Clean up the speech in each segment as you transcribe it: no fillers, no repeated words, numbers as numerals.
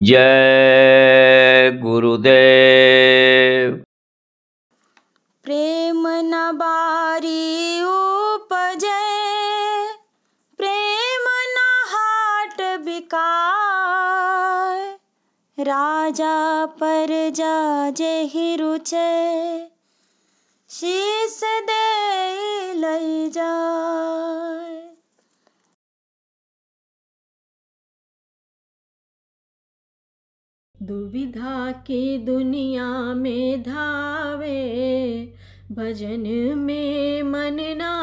जय गुरुदेव। प्रेम न बारी उपजे, प्रेम न हाट बिकाय। राजा प्रजा जेहि रुचे, शीस दे लई जाय। दुविधा की दुनिया में धावे, भजन में मन ना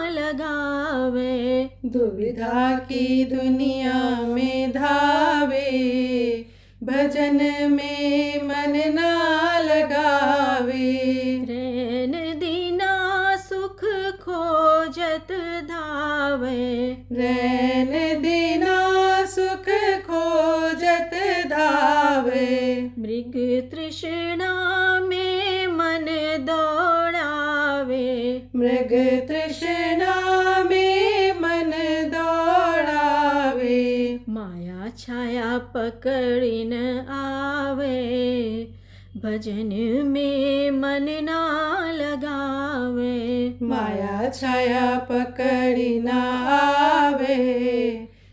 लगावे। दुविधा की दुनिया में धावे, भजन में मन ना लगावे। रैन दीना सुख खोजत धावे, रैन दीना सुख खोजत धावे। मृग तृष्णा में मन दौड़ावे, मृग तृष्णा में मन दौड़ावे। माया छाया पकड़िन आवे, भजन में मन ना लगावे। माया छाया पकड़ी ना आवे,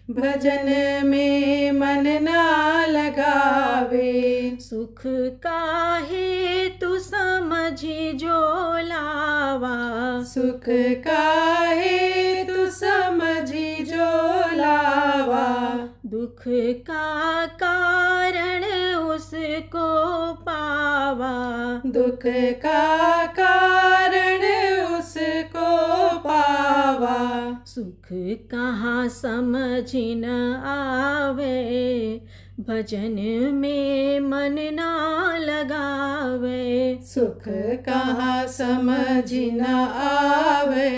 भजन में मन ना लगावे। सुख काहे तू समझी जो लावा, सुख काहे तू समझी जो लावा। दुख का कारण उसको पावा, दुख का कारण उसको पावा। सुख कहाँ समझ न आवे, भजन में मन ना लगावे। सुख कहाँ समझ न आवे,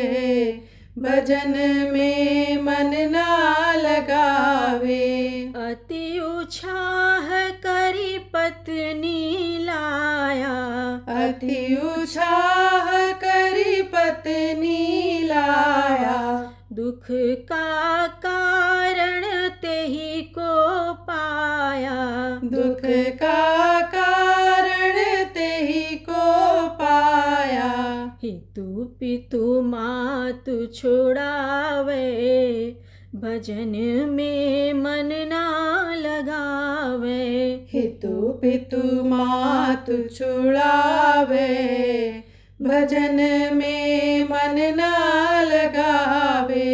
भजन में मन ना लगावे। अति उत्साह करी पत्नी लाया, अति उत्साह करी पत्नी लाया। दुख का कारण तेहि को पाया, दुख का कारण तेहि को पाया। हितु पितु मातु छुड़ावे, भजन में मन ना लगावे। हितु पितु मातु छुड़ावे, भजन में मन ना लगावे।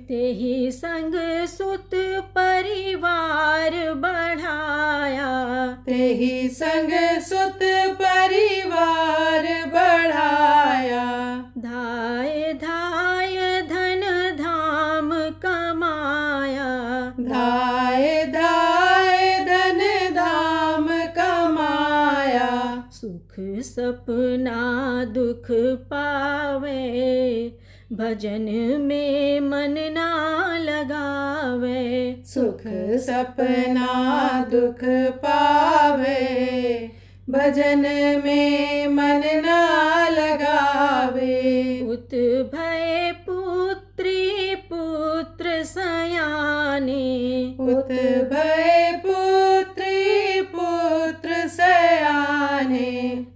तेहि संग सुत परिवार बढ़ाया, तेहि संग सुत परिवार बढ़ाया। धाय धाय धन धाम कमाया, धाय धाय धन धाम कमाया। सुख सपना दुख पावे, भजन में मन ना लगावे। सुख सपना दुख पावे, भजन में मन ना लगावे। उत भय पुत्री पुत्र सयाने, उत भय पुत्री पुत्र सयाने।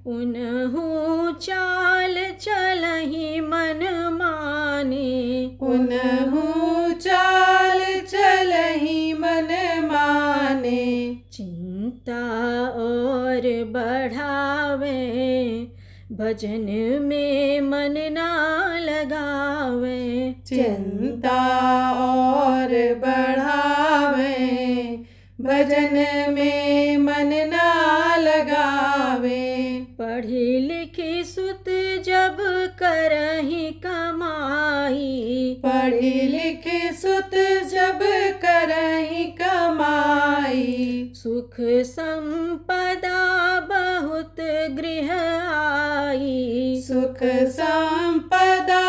उनहु चाल चलहि मन माने, उनहु चाल चलहि मन माने। चिंता और बढ़ावे, भजन में मन ना लगावे। चिंता और बढ़ावे, भजन में मन ना लगावे। पढ़ी लिखी सुत जब करहि कमाई, पढ़ी लिखी सुत जब करहि कमाई। सुख संपदा बहुत गृह आई, सुख संपदा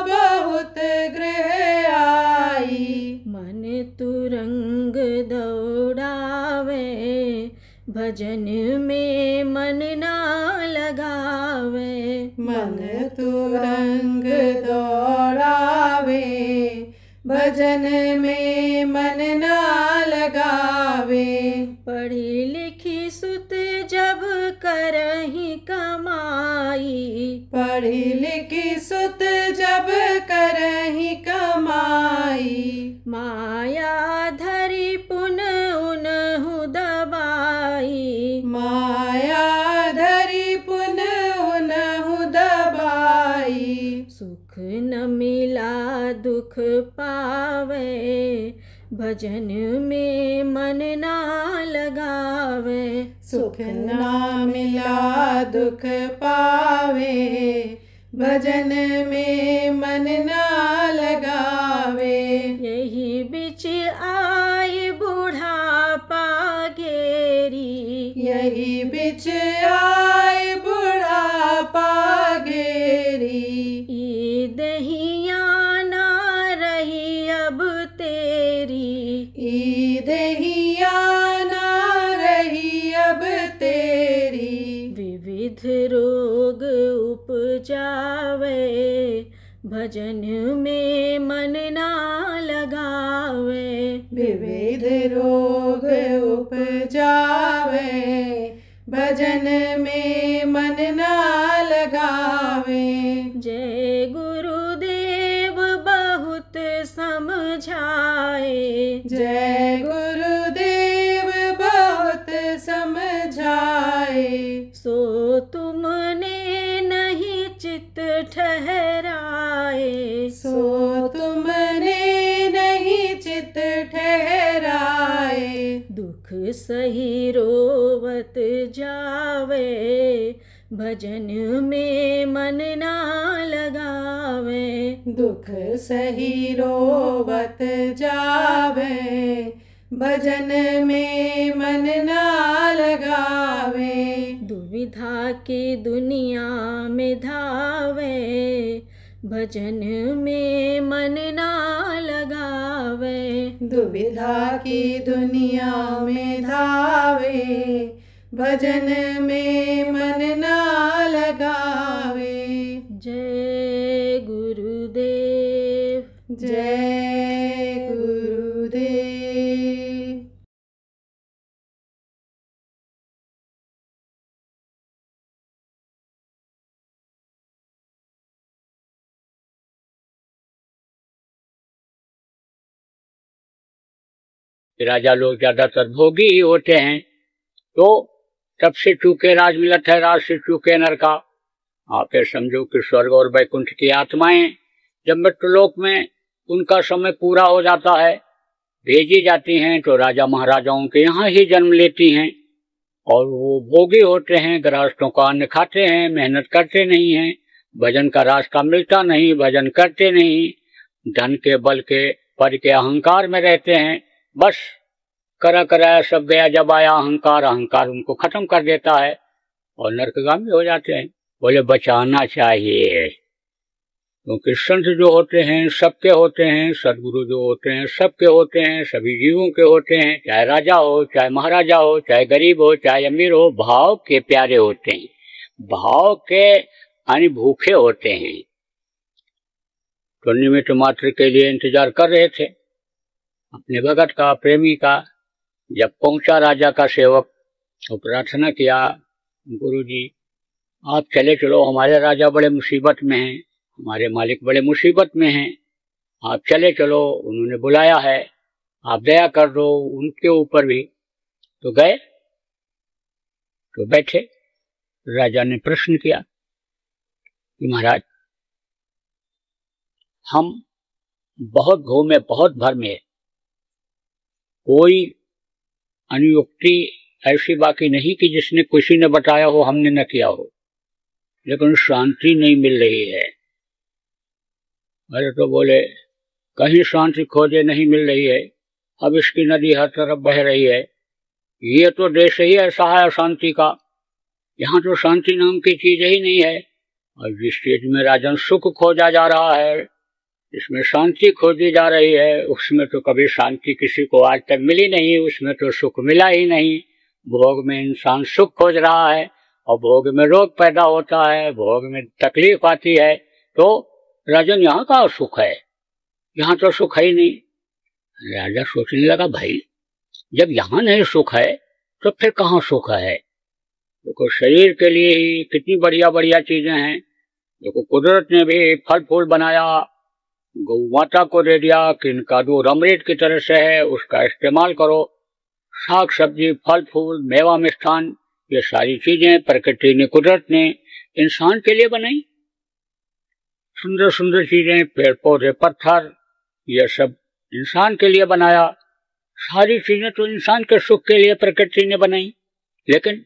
बहुत गृह आई। मन तुरंग दौड़ावे, भजन में मन ना लगावे। मन तुरंग दौड़ावे, भजन में मन ना लगावे। पढ़ी लिखी सुत जब करही कमाई, पढ़ी लिखी सुत जब करही कमाई। माया धरी पुन उनहु दबाई, माया धरी पुन उनहु दबाई। सुख न मिला दुख पावे, भजन में मन ना लगावे। सुख ना मिला दुख पावे, भजन में मन ना लगावे। यही बिच आई बुढ़ापा घेरी, यही बिच आए बुढ़ापा घेरी। ई दहिया ना रही अब तेरी, ई दहिया ना रही अब तेरी। विविध रोग उपजावे, भजन में मन ना लगावे। विविध रोग उपजावे, भजन में मन ना लगावे। जय गुरुदेव बहुत समझाए, जय गुरुदेव बहुत समझाए। सो तुमने नहीं चित ठहराए, सो तुमने नहीं चित ठहराए। दुख सही रोवत जावे, भजन में मन ना लगावे। दुख सही रोवत जावे, भजन में मन ना लगावे। दुविधा की दुनिया में धावे, भजन में मन ना लगावे। दुविधा की दुनिया में धावे, भजन में मन ना लगावे। जय गुरुदेव, जय गुरुदेव। राजा लोग ज्यादातर भोगी ही होते हैं, तो सबसे चूके राज मिलत है, राज से चूके नरका। आप ये समझो कि स्वर्ग और वैकुंठ की आत्माएं जब मृत्युलोक में उनका समय पूरा हो जाता है, भेजी जाती हैं, तो राजा महाराजाओं के यहाँ ही जन्म लेती हैं। और वो भोगी होते हैं, गृहस्थों का अन्न खाते हैं, मेहनत करते नहीं हैं, भजन का रास्ता मिलता नहीं, भजन करते नहीं, धन के बल के पद के अहंकार में रहते हैं। बस करा कराया सब गया, जब आया अहंकार, अहंकार उनको खत्म कर देता है और नरकगामी हो जाते हैं। बोले बचाना चाहिए, क्योंकि संत जो होते हैं सबके होते हैं, सदगुरु जो होते हैं सबके होते हैं, सभी जीवों के होते हैं, चाहे राजा हो, चाहे महाराजा हो, चाहे गरीब हो, चाहे अमीर हो, भाव के प्यारे होते हैं, भाव के यानी भूखे होते हैं। तो निमित्त मात्र के लिए इंतजार कर रहे थे अपने भगत का, प्रेमी का। जब पहुंचा राजा का सेवक तो प्रार्थना किया, गुरुजी आप चले चलो, हमारे राजा बड़े मुसीबत में हैं, हमारे मालिक बड़े मुसीबत में हैं, आप चले चलो, उन्होंने बुलाया है, आप दया कर दो उनके ऊपर भी। तो गए, तो बैठे, राजा ने प्रश्न किया कि महाराज हम बहुत घूमे, बहुत भरमे, कोई अनुयुक्ति ऐसी बाकी नहीं कि जिसने किसी ने बताया हो हमने न किया हो, लेकिन शांति नहीं मिल रही है। अरे तो बोले कहीं शांति खोजे नहीं मिल रही है, अब इसकी नदी हर तरफ बह रही है, ये तो देश ही ऐसा है शांति का, यहाँ तो शांति नाम की चीज ही नहीं है। और जिस चीज में राजन सुख खोजा जा रहा है, इसमें शांति खोजी जा रही है, उसमें तो कभी शांति किसी को आज तक मिली नहीं, उसमें तो सुख मिला ही नहीं। भोग में इंसान सुख खोज रहा है और भोग में रोग पैदा होता है, भोग में तकलीफ आती है। तो राजन यहाँ का सुख है, यहाँ तो सुख है ही नहीं। राजा सोचने लगा, भाई जब यहाँ नहीं सुख है तो फिर कहाँ सुख है? देखो शरीर के लिए ही कितनी बढ़िया बढ़िया चीजें हैं। देखो कुदरत ने भी फल फूल बनाया, गौ माता को दे दिया कि इनका दूध अमृत की तरह से है, उसका इस्तेमाल करो। साग सब्जी, फल फूल, मेवा मिष्ठान, ये सारी चीजें प्रकृति ने, कुदरत ने इंसान के लिए बनाई। सुंदर सुंदर चीजें, पेड़ पौधे, पत्थर, ये सब इंसान के लिए बनाया। सारी चीजें तो इंसान के सुख के लिए प्रकृति ने बनाई, लेकिन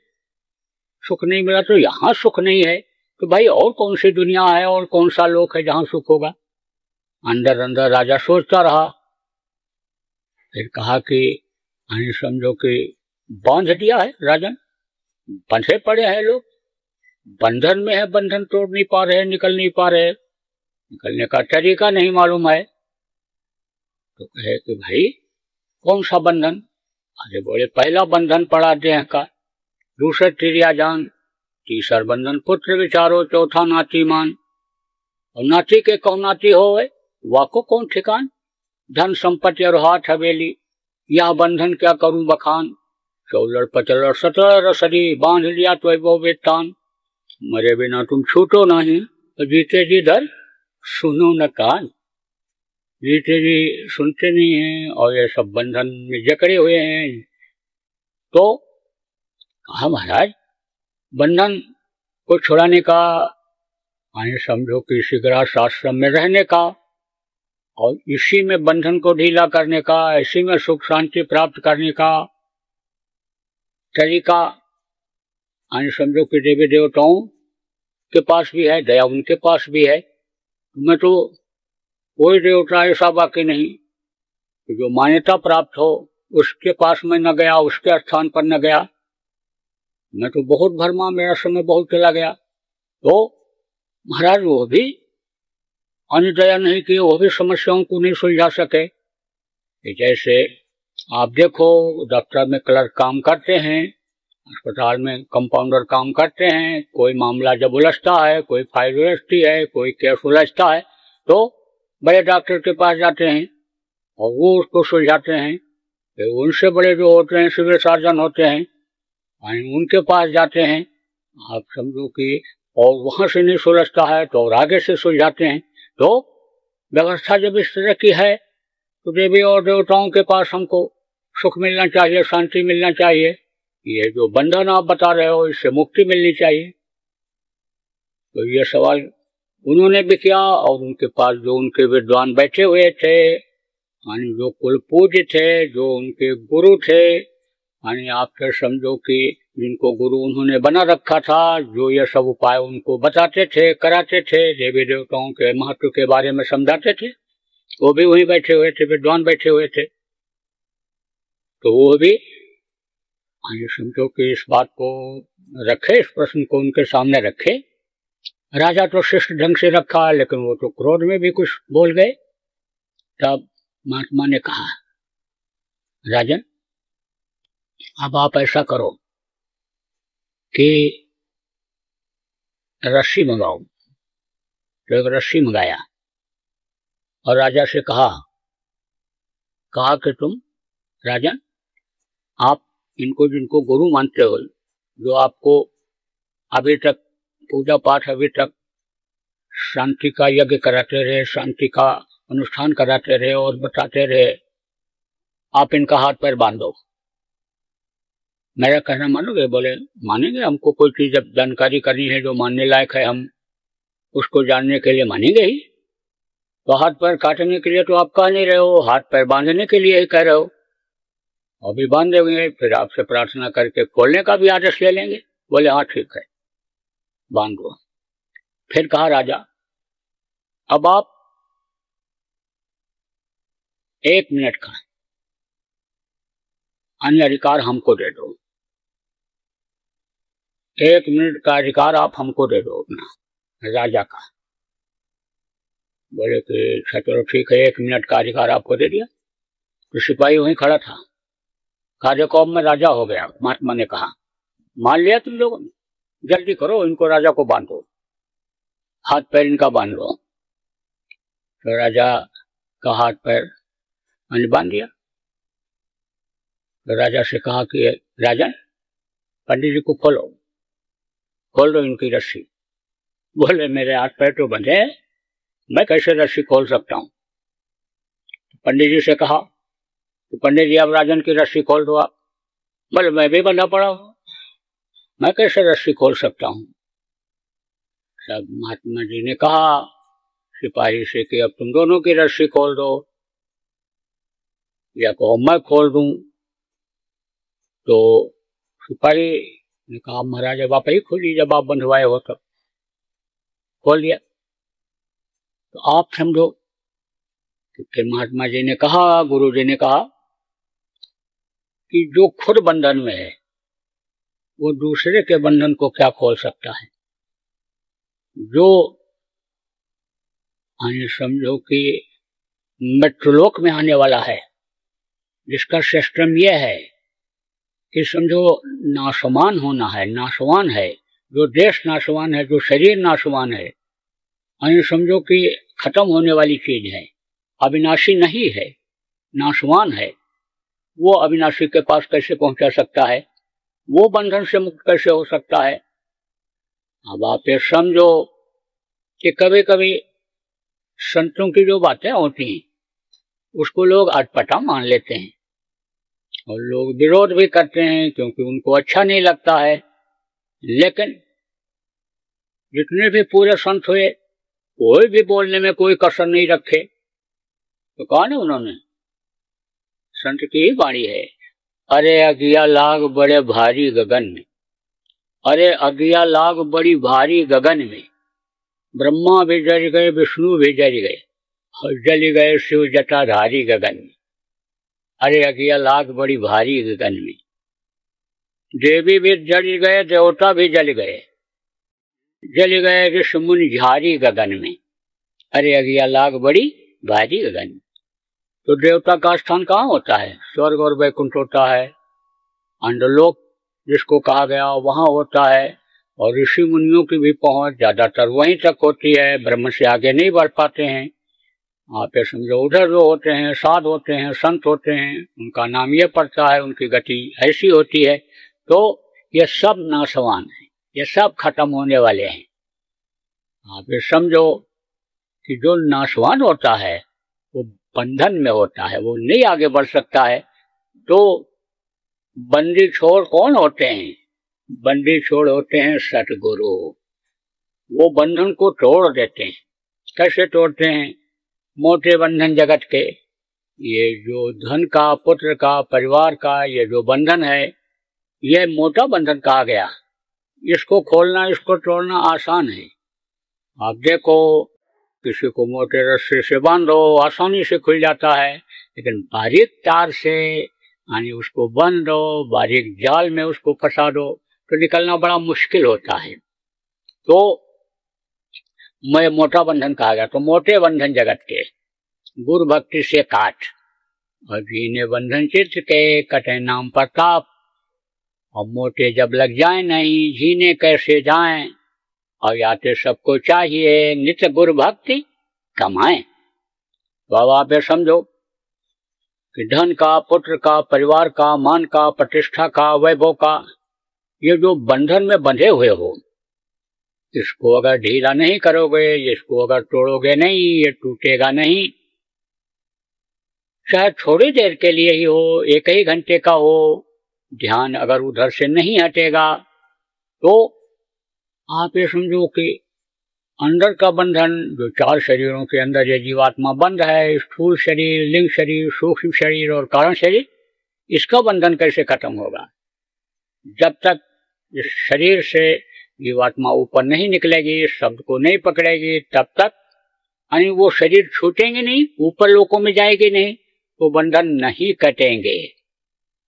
सुख नहीं मिला। तो यहाँ सुख नहीं है तो भाई और कौन सी दुनिया है और कौन सा लोक है जहां सुख होगा? अंदर अंदर राजा सोचता रहा। फिर कहा कि समझो कि बांध दिया है राजन, बंधे पड़े हैं लोग, बंधन में है, बंधन तोड़ नहीं पा रहे, निकल नहीं पा रहे, निकलने का तरीका नहीं मालूम है। तो कहे कि भाई कौन सा बंधन? अरे बोले पहला बंधन पड़ा देह का, दूसरा त्रिया जान, तीसरा बंधन पुत्र विचारो, चौथा नाती मान। और नाती के कौन नाती हो वाको कौन ठिकान, धन संपत्ति और हाथ हवेली, यह बंधन क्या करूं बखान। 16 15 17 रसरी बांध लिया तो वो वेतान, मरे बिना तुम छूटो नहीं, तो जीते जी दर सुनो न कान। जीते जी सुनते नहीं हैं और ये सब बंधन में जकड़े हुए हैं। तो कहा महाराज बंधन को छुड़ाने का, समझो कि इसी गृहस्थ आश्रम में रहने का और इसी में बंधन को ढीला करने का, इसी में सुख शांति प्राप्त करने का तरीका समझो कि देवी देवताओं के पास भी है, दया उनके पास भी है। मैं तो कोई देवता ऐसा बाकी नहीं कि जो मान्यता प्राप्त हो उसके पास में न गया, उसके स्थान पर न गया। मैं तो बहुत भरमा, मेरा समय बहुत चला गया। तो महाराज वो भी अनुदया नहीं किए, वो भी समस्याओं को नहीं सुलझा सके। जैसे आप देखो दफ्तर में क्लर्क काम करते हैं, अस्पताल में कंपाउंडर काम करते हैं, कोई मामला जब उलझता है, कोई फाइल उलझती है, कोई केस उलझता है, तो बड़े डॉक्टर के पास जाते हैं और वो उसको सुलझाते हैं। उनसे बड़े जो होते हैं सिविल सर्जन होते हैं, उनके पास जाते हैं, आप समझो कि, और वहां से नहीं सुलझता है तो और आगे से सुलझाते हैं। तो व्यवस्था जब इस तरह की है तो देवी और देवताओं के पास हमको सुख मिलना चाहिए, शांति मिलना चाहिए। ये जो बंधन आप बता रहे हो इससे मुक्ति मिलनी चाहिए। तो ये सवाल उन्होंने भी किया और उनके पास जो उनके विद्वान बैठे हुए थे, जो कुल पूज्य थे, जो उनके गुरु थे, आप फिर समझो कि जिनको गुरु उन्होंने बना रखा था, जो ये सब उपाय उनको बताते थे, कराते थे, देवी देवताओं के महत्व के बारे में समझाते थे, वो भी वहीं बैठे हुए थे, विद्वान बैठे हुए थे। तो वो भी समझो कि इस बात को रखे, इस प्रश्न को उनके सामने रखे। राजा तो शिष्ट ढंग से रखा, लेकिन वो तो क्रोध में भी कुछ बोल गए। तब महात्मा ने कहा, राजन अब आप ऐसा करो कि रस्सी मंगाओ। तो एक रस्सी मंगाया और राजा से कहा कि तुम राजन, आप इनको जिनको गुरु मानते हो, जो आपको अभी तक पूजा पाठ, अभी तक शांति का यज्ञ कराते रहे, शांति का अनुष्ठान कराते रहे और बताते रहे, आप इनका हाथ पैर बांधो। मेरा कहना मानोगे? बोले मानेंगे, हमको कोई चीज जब जानकारी करनी है जो मानने लायक है, हम उसको जानने के लिए मानेंगे ही। तो हाथ पैर काटने के लिए तो आप कह नहीं रहे हो, हाथ पैर बांधने के लिए ही कह रहे हो। अभी बांध देंगे, फिर आपसे प्रार्थना करके खोलने का भी आदेश ले लेंगे। बोले हाँ ठीक है, बांध दो। फिर कहा राजा, अब आप 1 मिनट का अन्य अधिकार हमको दे दो, 1 मिनट का अधिकार आप हमको दे दो अपना, राजा का। बोले कि चलो ठीक है, 1 मिनट का अधिकार आपको दे दिया। तो सिपाही वहीं खड़ा था। कहा देखो अब मैं राजा हो गया। महात्मा ने कहा मान लिया तुम लोग, जल्दी करो, इनको राजा को बांधो, हाथ पैर इनका बांध लो। तो राजा का हाथ पैर बांध दिया। तो राजा से कहा कि राजन, पंडित जी को खोल दो इनकी रस्सी। बोले मेरे हाथ पैर तो बंधे हैं, मैं कैसे रस्सी खोल सकता हूं। पंडित जी से कहा तो पंडित जी अब राजन की रस्सी खोल दो आप। बोले मैं भी बंधा पड़ा हूं, मैं कैसे रस्सी खोल सकता हूं। तब महात्मा जी ने कहा सिपाही से कि अब तुम दोनों की रस्सी खोल दो, या कहो मैं खोल दूं। तो सिपाही ने कहा महाराज अब आप ही खोलिए, जब आप बंधवाए हो तब। खोल दिया। तो आप समझो कि फिर महात्मा जी ने कहा, गुरु जी ने कहा कि जो खुद बंधन में है वो दूसरे के बंधन को क्या खोल सकता है। जो समझो कि मृत्युलोक में आने वाला है, जिसका सिस्टम यह है कि समझो नाशवान होना है, नाशवान है, जो देश नाशवान है, जो शरीर नाशवान है, समझो कि खत्म होने वाली चीज है, अविनाशी नहीं है, नाशवान है, वो अविनाशी के पास कैसे पहुंचा सकता है, वो बंधन से मुक्त कैसे हो सकता है। अब आप ये समझो कि कभी कभी संतों की जो बातें होती हैं उसको लोग अटपटा मान लेते हैं और लोग विरोध भी करते हैं क्योंकि उनको अच्छा नहीं लगता है। लेकिन जितने भी पूरे संत हुए कोई भी बोलने में कोई कसर नहीं रखे। तो कौन है उन्होंने? संत की ही वाणी है, अरे अगिया लाग बड़े भारी गगन में, अरे अगिया लाग बड़ी भारी गगन में, ब्रह्मा भी जल गए, विष्णु भी जल गए, जल गए शिव जटाधारी गगन में। अरे अगिया लाग बड़ी भारी गगन में, देवी भी जल गए, देवता भी जल गए ऋषि मुनि झारी गगन में। अरे अगिया लाग बड़ी भारी गगन में। तो देवता का स्थान कहाँ होता है? स्वर्ग और वैकुंठ होता है, अंडलोक जिसको कहा गया वहां होता है, और ऋषि मुनियों की भी पहुंच ज्यादातर वहीं तक होती है, ब्रह्म से आगे नहीं बढ़ पाते हैं। आप ये समझो उधर जो होते हैं साध होते हैं, संत होते हैं, उनका नाम ये पड़ता है, उनकी गति ऐसी होती है। तो ये सब नाशवान है, ये सब खत्म होने वाले हैं। आप ये समझो कि जो नाशवान होता है वो बंधन में होता है, वो नहीं आगे बढ़ सकता है। तो बंदी छोड़ कौन होते हैं? बंदी छोड़ होते हैं सतगुरु। वो बंधन को तोड़ देते हैं। कैसे तोड़ते हैं? मोटे बंधन जगत के, ये जो धन का, पुत्र का, परिवार का ये जो बंधन है, ये मोटा बंधन कहा गया। इसको खोलना, इसको तोड़ना आसान है। आप देखो किसी को मोटे रस्से से बांधो आसानी से खुल जाता है, लेकिन बारीक तार से यानी उसको बांधो, बारीक जाल में उसको फंसा दो तो निकलना बड़ा मुश्किल होता है। तो मैं मोटा बंधन कहा गया। तो मोटे बंधन जगत के गुरु भक्ति से काट, और जीने बंधन चित्त के कटे नाम प्रताप। और मोटे जब लग जाए नहीं जीने कैसे जाएं, और याते सबको चाहिए नित्य गुरु भक्ति कमाएं। तो अब आप ये समझो कि धन का, पुत्र का, परिवार का, मान का, प्रतिष्ठा का, वैभव का, ये जो बंधन में बंधे हुए हो, इसको अगर ढीला नहीं करोगे, इसको अगर तोड़ोगे नहीं, ये टूटेगा नहीं। चाहे थोड़ी देर के लिए ही हो, एक ही घंटे का हो, ध्यान अगर उधर से नहीं हटेगा तो आप ये समझो कि अंदर का बंधन जो चार शरीरों के अंदर ये जीवात्मा बंद है, स्थूल शरीर, लिंग शरीर, सूक्ष्म शरीर और कारण शरीर, इसका बंधन कैसे खत्म होगा? जब तक इस शरीर से जीवात्मा ऊपर नहीं निकलेगी, शब्द को नहीं पकड़ेगी, तब तक यानी वो शरीर छूटेंगे नहीं, ऊपर लोकों में जाएगी नहीं, तो बंधन नहीं कटेंगे।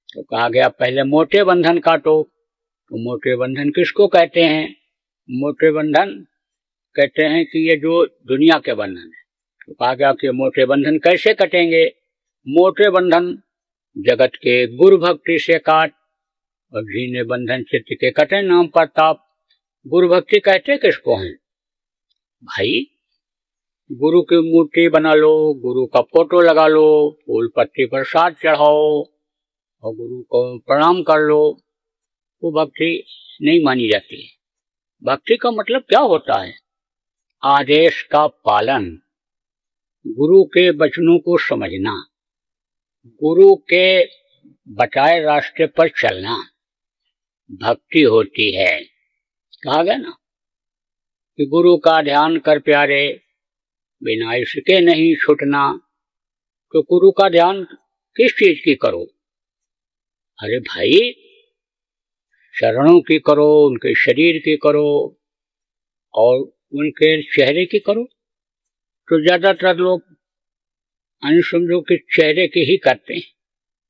तो कहा गया पहले मोटे बंधन काटो। तो मोटे बंधन किसको कहते हैं? मोटे बंधन कहते हैं कि ये जो दुनिया के बंधन है। तो कहा गया कि मोटे बंधन कैसे कटेंगे? मोटे बंधन जगत के गुरु भक्ति से काट, और जीने बंधन चित्त के कटे नाम प्रताप। गुरु भक्ति कहते किसको हैं भाई? गुरु की मूर्ति बना लो, गुरु का फोटो लगा लो, फूल पत्ती प्रसाद चढ़ाओ और गुरु को प्रणाम कर लो, वो भक्ति नहीं मानी जाती है। भक्ति का मतलब क्या होता है? आदेश का पालन, गुरु के वचनों को समझना, गुरु के बताए रास्ते पर चलना भक्ति होती है। कहा गया ना कि गुरु का ध्यान कर प्यारे, बिना इसके नहीं छूटना। तो गुरु का ध्यान किस चीज की करो? अरे भाई, चरणों की करो, उनके शरीर की करो और उनके चेहरे की करो। तो ज्यादातर लोग समझो कि चेहरे की ही करते हैं।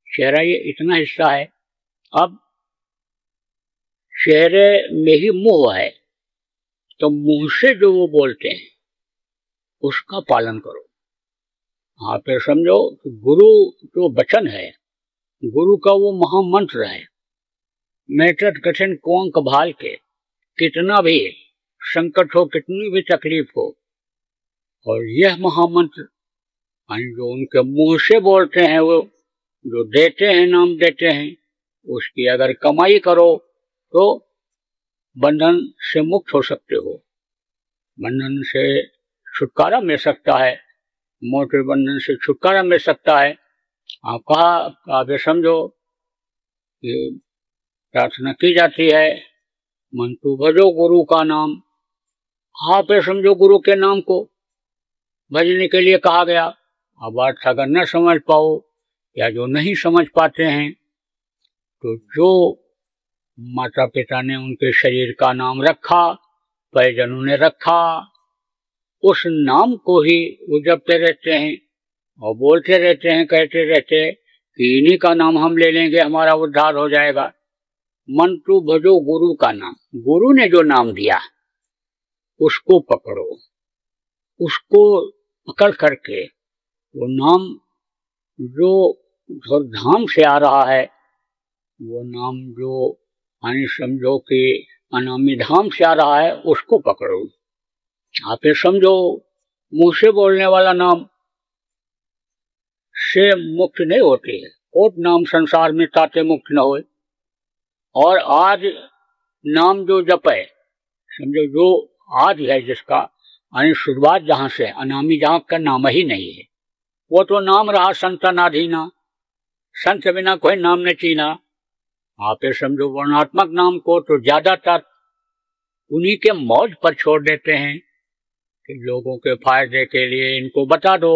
चेहरा ये इतना हिस्सा है, अब चेहरे में ही मुंह है, तो मुंह से जो वो बोलते हैं उसका पालन करो। हाँ, फिर समझो गुरु जो वचन है, गुरु का वो महामंत्र है, मेटत कठिन कुंक भाल के, कितना भी संकट हो, कितनी भी तकलीफ हो, और यह महामंत्र जो उनके मुंह से बोलते हैं, वो जो देते हैं, नाम देते हैं, उसकी अगर कमाई करो तो बंधन से मुक्त हो सकते हो, बंधन से छुटकारा मिल सकता है, मोटे बंधन से छुटकारा मिल सकता है। आप कहा, आप ये समझो कि प्रार्थना की जाती है, मन तू भजो गुरु का नाम। आप ये समझो गुरु के नाम को भजने के लिए कहा गया। अब बात अगर न समझ पाओ या जो नहीं समझ पाते हैं, तो जो माता पिता ने उनके शरीर का नाम रखा, परिजनों ने रखा, उस नाम को ही वो जपते रहते हैं और बोलते रहते हैं, कहते रहते हैं कि इन्हीं का नाम हम ले लेंगे, हमारा उद्धार हो जाएगा। मन तू भजो गुरु का नाम, गुरु ने जो नाम दिया उसको पकड़ो, उसको पकड़ करके वो नाम जो धाम से आ रहा है, वो नाम जो समझो कि अनामी धाम से आ रहा है, उसको पकड़ो। आप ये समझो मुंह से बोलने वाला नाम से मुक्त नहीं होती है। कोट नाम संसार में ताते मुक्त न हो। और आज नाम जो जपे, समझो जो आज है, जिसका शुरुआत जहां से, अनामी जहां का नाम ही नहीं है, वो तो नाम रहा संतनाधीना, संत बिना कोई नाम न चीना। आप ये समझो वर्णात्मक नाम को तो ज्यादातर उन्हीं के मौज पर छोड़ देते हैं कि लोगों के फायदे के लिए इनको बता दो,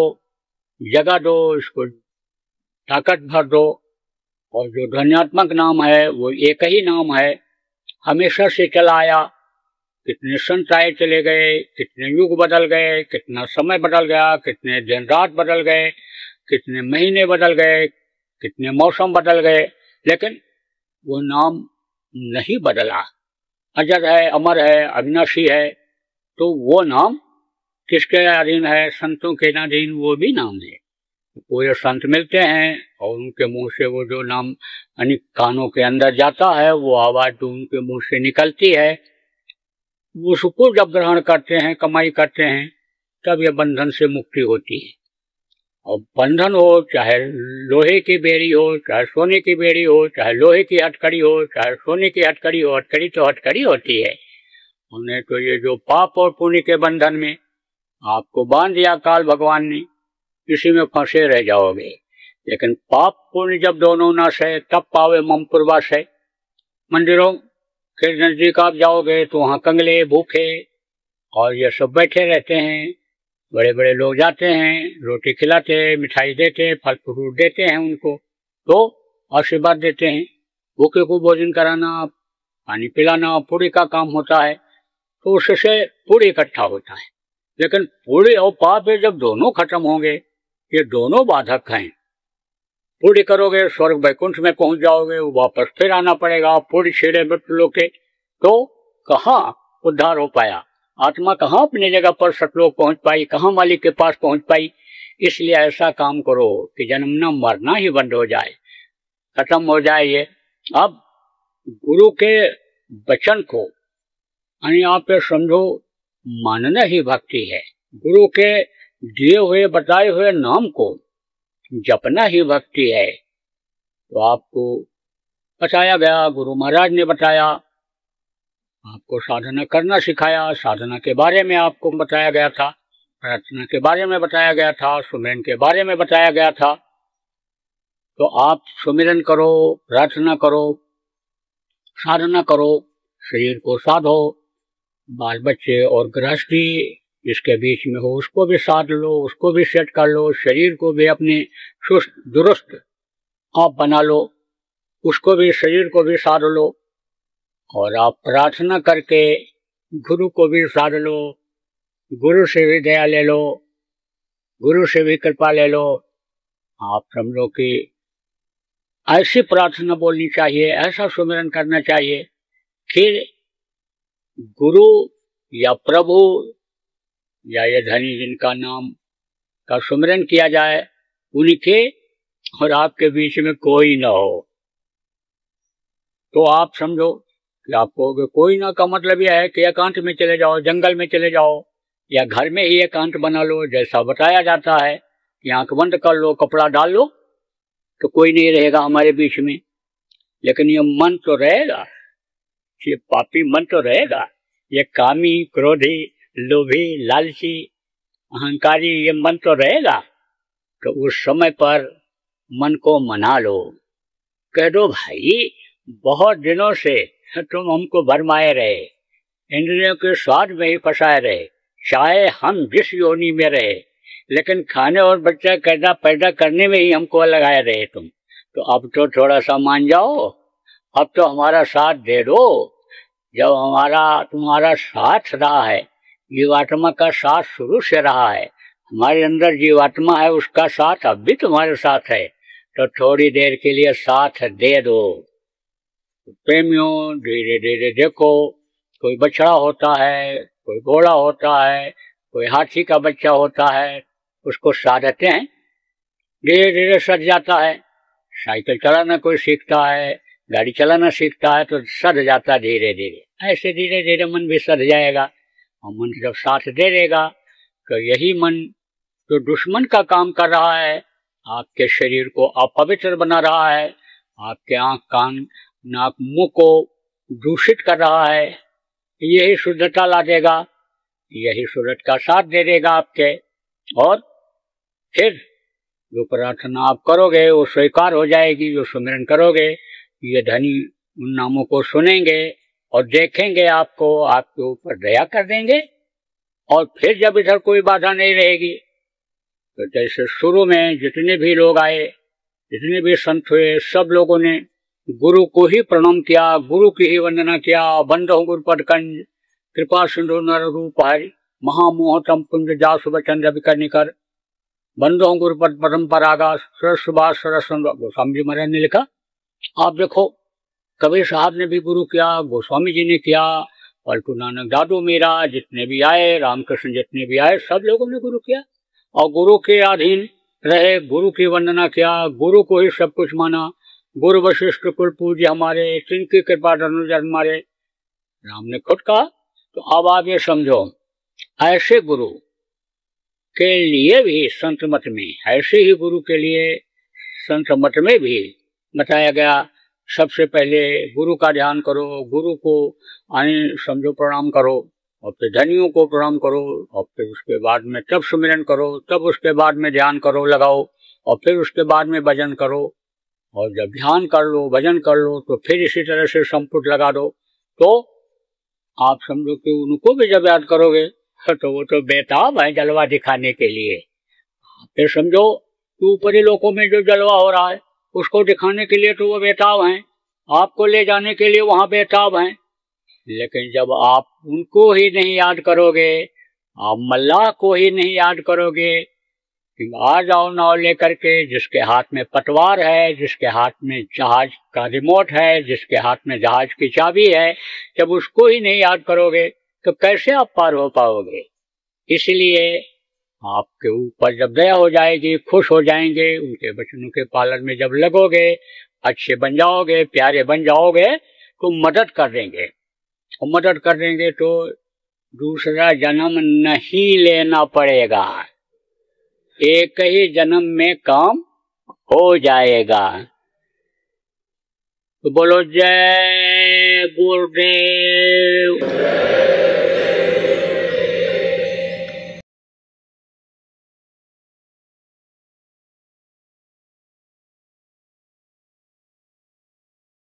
जगह दो, इसको ताकत भर दो। और जो ध्वन्यात्मक नाम है वो एक ही नाम है, हमेशा से चला आया। कितने संत आए चले गए, कितने युग बदल गए, कितना समय बदल गया, कितने दिन रात बदल गए, कितने महीने बदल गए, कितने मौसम बदल गए, लेकिन वो नाम नहीं बदला। अजर है, अमर है, अविनाशी है। तो वो नाम किसके अधीन है? संतों के अधीन वो भी नाम है। पूरे संत मिलते हैं और उनके मुंह से वो जो नाम अनेक कानों के अंदर जाता है, वो आवाज जो उनके मुंह से निकलती है, उसको जब ग्रहण करते हैं, कमाई करते हैं, तब यह बंधन से मुक्ति होती है। और बंधन हो, चाहे लोहे की बेड़ी हो, चाहे सोने की बेड़ी हो, चाहे लोहे की हथकड़ी हो, चाहे सोने की हथकड़ी हो, हथकड़ी तो हथकड़ी होती है। उन्हें तो ये जो पाप और पुण्य के बंधन में आपको बांध दिया काल भगवान ने, इसी में फंसे रह जाओगे। लेकिन पाप पुण्य जब दोनों नाश है, तब पावे मम पूर्वास है। मंदिरों के नजदीक आप जाओगे तो वहां कंगले, भूखे और ये सब बैठे रहते हैं। बड़े बड़े लोग जाते हैं, रोटी खिलाते हैं, मिठाई देते हैं, फल फ्रूट देते हैं उनको, तो आशीर्वाद देते हैं। भूखे को भोजन कराना, पानी पिलाना पूरी का काम होता है। तो उससे पूरी इकट्ठा होता है। लेकिन पूरी और पाप जब दोनों खत्म होंगे, ये दोनों बाधक हैं। पूरी करोगे स्वर्ग वैकुंठ में पहुंच जाओगे, वापस फिर आना पड़ेगा पूरी छेड़े मृत्यु के, तो कहाँ उद्धार हो पाया? आत्मा कहाँ अपनी जगह पर सतलोक पहुंच पाई, कहाँ मालिक के पास पहुंच पाई? इसलिए ऐसा काम करो कि जन्मना मरना ही बंद हो जाए, खत्म हो जाए ये। अब गुरु के वचन को आप समझो मानना ही भक्ति है। गुरु के दिए हुए बताए हुए नाम को जपना ही भक्ति है। तो आपको बताया गया, गुरु महाराज ने बताया, आपको साधना करना सिखाया, साधना के बारे में आपको बताया गया था, प्रार्थना के बारे में बताया गया था, सुमिरन के बारे में बताया गया था। तो आप सुमिरन करो, प्रार्थना करो, साधना करो, शरीर को साधो, बाल बच्चे और गृहस्थी जिसके बीच में हो उसको भी साध लो, उसको भी सेट कर लो, शरीर को भी अपने सुस्त दुरुस्त आप बना लो, उसको भी, शरीर को भी साध लो, और आप प्रार्थना करके गुरु को भी साध लो, गुरु से भी दया ले लो, गुरु से भी कृपा ले लो। आप समझो कि ऐसी प्रार्थना बोलनी चाहिए, ऐसा सुमिरन करना चाहिए कि गुरु या प्रभु या ये धनी जिनका नाम का सुमिरन किया जाए, उनके और आपके बीच में कोई ना हो। तो आप समझो कि आपको कोई ना का मतलब यह है कि एकांत में चले जाओ, जंगल में चले जाओ, या घर में ही एकांत बना लो, जैसा बताया जाता है कि आंख बंद कर लो, कपड़ा डाल लो, तो कोई नहीं रहेगा हमारे बीच में। लेकिन ये मन तो रहेगा, ये पापी मन तो रहेगा, ये कामी, क्रोधी, लोभी, लालची, अहंकारी, ये मन तो रहेगा। तो उस समय पर मन को मना लो, कह दो भाई बहुत दिनों से तुम हमको भरमाए रहे, इंद्रियों के स्वाद में ही फंसाए रहे, चाहे हम जिस योनि में रहे, लेकिन खाने और बच्चा पैदा करने में ही हमको लगाए रहे तुम। तो अब तो थोड़ा सा मान जाओ, अब तो हमारा साथ दे दो। जब तुम्हारा साथ रहा है, जीवात्मा का साथ शुरू से रहा है, हमारे अंदर जीवात्मा है, उसका साथ अब भी तुम्हारे साथ है, तो थोड़ी देर के लिए साथ दे दो। प्रेमियों, धीरे धीरे देखो, कोई बछड़ा होता है, कोई घोड़ा होता है, कोई हाथी का बच्चा होता है, उसको साधते हैं, धीरे धीरे सध जाता है। साइकिल चलाना कोई सीखता है, गाड़ी चलाना सीखता है, तो सध जाता है धीरे धीरे। ऐसे धीरे धीरे मन भी सध जाएगा, और मन जब साथ दे देगा तो यही मन जो दुश्मन का काम कर रहा है, आपके शरीर को अपवित्र बना रहा है, आपके आंख, कान, नाक, मुंह को दूषित कर रहा है, यही शुद्धता ला देगा, यही सूरज का साथ दे देगा आपके। और फिर जो प्रार्थना आप करोगे वो स्वीकार हो जाएगी, जो सुमिरन करोगे, ये धनी उन नामों को सुनेंगे और देखेंगे आपको, आपके ऊपर दया कर देंगे। और फिर जब इधर कोई बाधा नहीं रहेगी, तो जैसे शुरू में जितने भी लोग आए, जितने भी संत हुए, सब लोगों ने गुरु को ही प्रणाम किया, गुरु की ही वंदना किया। बंदो गुरुपद कंज कृपा सिंधु नर रूप हरि, महामोहतम पुंज जासु बचन रवि करनिकर, बंदो गुरुपद परम्परागा सुभाष सरस। गोस्वामी जी महाराज ने लिखा। आप देखो, कबीर साहब ने भी गुरु किया, गोस्वामी जी ने किया, पलटू नानक दादू मीरा, जितने भी आए, रामकृष्ण जितने भी आए, सब लोगों ने गुरु किया और गुरु के अधीन रहे, गुरु की वंदना किया, गुरु को ही सब कुछ माना। गुरु वशिष्ठ कुल पूज्य हमारे, जिनकी कृपा धनुजन हमारे, राम ने खुद कहा। तो अब आप ये समझो, ऐसे गुरु के लिए भी संत मत में, ऐसे ही गुरु के लिए संत मत में भी बताया गया, सबसे पहले गुरु का ध्यान करो, गुरु को आए समझो प्रणाम करो, और फिर धनियों को प्रणाम करो, और फिर उसके बाद में तब सुमिरन करो, तब उसके बाद में ध्यान करो, लगाओ, और फिर उसके बाद में भजन करो। और जब ध्यान कर लो, भजन कर लो, तो फिर इसी तरह से संपुट लगा दो। तो आप समझो कि उनको भी जब याद करोगे तो वो तो बेताब है जलवा दिखाने के लिए। फिर समझो कि ऊपरी लोकों में जो जलवा हो रहा है उसको दिखाने के लिए तो वो बेताब हैं, आपको ले जाने के लिए वहां बेताब हैं। लेकिन जब आप उनको ही नहीं याद करोगे, आप मल्लाह को ही नहीं याद करोगे, आ जाओ नाव लेकर के, जिसके हाथ में पतवार है, जिसके हाथ में जहाज का रिमोट है, जिसके हाथ में जहाज की चाबी है, जब उसको ही नहीं याद करोगे तो कैसे आप पार हो पाओगे। इसलिए आपके ऊपर जब दया हो जाएगी, खुश हो जाएंगे, उनके वचनों के पालन में जब लगोगे, अच्छे बन जाओगे, प्यारे बन जाओगे, तो मदद कर देंगे। और मदद कर देंगे तो दूसरा जन्म नहीं लेना पड़ेगा, एक ही जन्म में काम हो जाएगा। तो बोलो जय गुरुदेव।